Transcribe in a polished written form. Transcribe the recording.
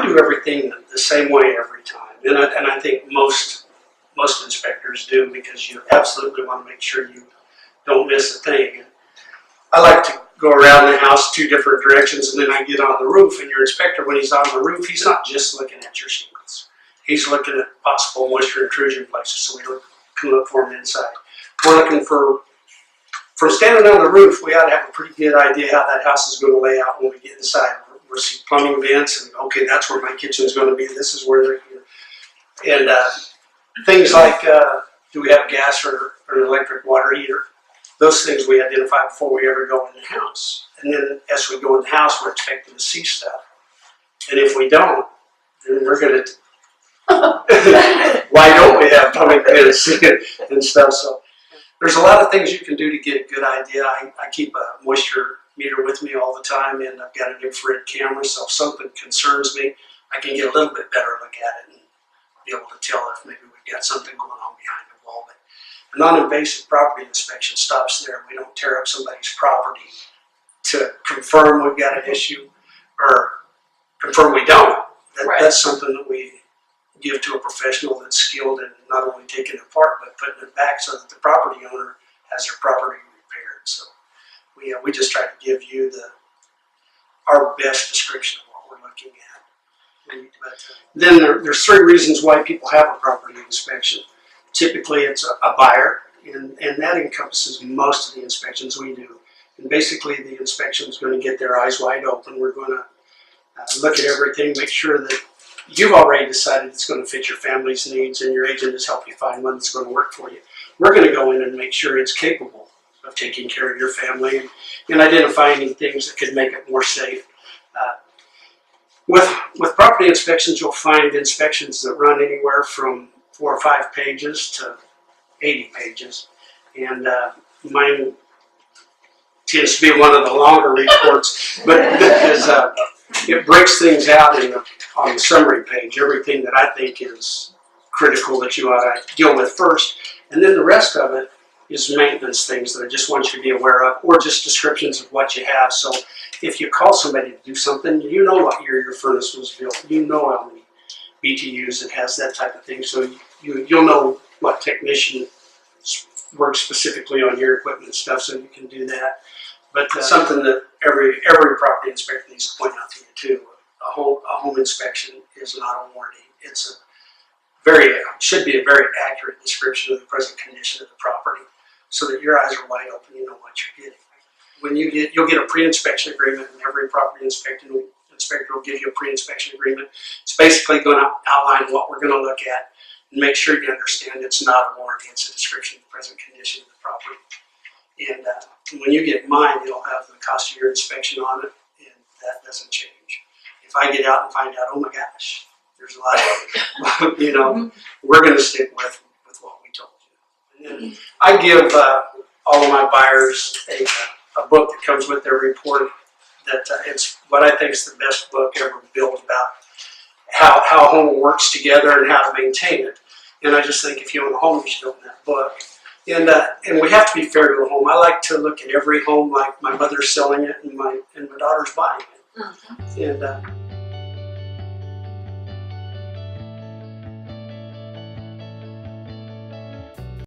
do everything the same way every time, and I think most inspectors do, because you absolutely want to make sure you don't miss a thing. I like to go around the house 2 different directions, and then I get on the roof, and your inspector, when he's on the roof, he's not just looking at your shingles. He's looking at possible moisture intrusion places, so we can look for them inside. We're looking for, from standing on the roof, we ought to have a pretty good idea how that house is going to lay out when we get inside. We'll see plumbing vents, and okay, that's where my kitchen is going to be. This is where they're here. And things like, do we have gas or an electric water heater? Those things we identify before we ever go in the house. And then as we go in the house, we're expecting to see stuff. And if we don't, then we're going to, why don't we have plumbing vents and stuff? So there's a lot of things you can do to get a good idea. I keep a moisture meter with me all the time, and I've got an infrared camera, so if something concerns me, I can get a little bit better look at it and be able to tell if maybe we've got something going on behind the wall. But a non-invasive property inspection stops there. We don't tear up somebody's property to confirm we've got an issue or confirm we don't. That's something that we give to a professional that's skilled in not only taking it apart but putting it back so that the property owner has their property repaired. So we just try to give you our best description of what we're looking at. But then there's 3 reasons why people have a property inspection. Typically it's a buyer, and that encompasses most of the inspections we do. And basically the inspection is going to get their eyes wide open. We're going to look at everything, make sure that you've already decided it's going to fit your family's needs, and your agent has helped you find one that's going to work for you. We're going to go in and make sure it's capable of taking care of your family and identify any things that could make it more safe. With property inspections, you'll find inspections that run anywhere from 4 or 5 pages to 80 pages. And mine tends to be one of the longer reports, but because it breaks things out on the summary page, everything that I think is critical that you ought to deal with first, and then the rest of it is maintenance things that I just want you to be aware of, or just descriptions of what you have. So if you call somebody to do something, you know what year your furnace was built, you know how many BTUs it has, that type of thing. So you'll know what technician works specifically on your equipment and stuff, so you can do that. But something that every property inspector needs to point out to you too: a home inspection is not a warranty. It's should be a very accurate description of the present condition of the property, so that your eyes are wide open. You know what you're getting. When you'll get a pre-inspection agreement, and every property inspector will give you a pre-inspection agreement. It's basically going to outline what we're going to look at and make sure you understand it's not a warranty. It's a description of the present condition of the property. And when you get mine, it'll have the cost of your inspection on it, and that doesn't change. If I get out and find out, oh my gosh, there's a lot of, we're going to stick with what we told you. And then I give all of my buyers a book that comes with their report. That it's what I think is the best book ever built about how a home works together and how to maintain it. And I just think if you own a home, you should own that book. And we have to be fair to the home. I like to look at every home like my mother's selling it and my daughter's buying it. And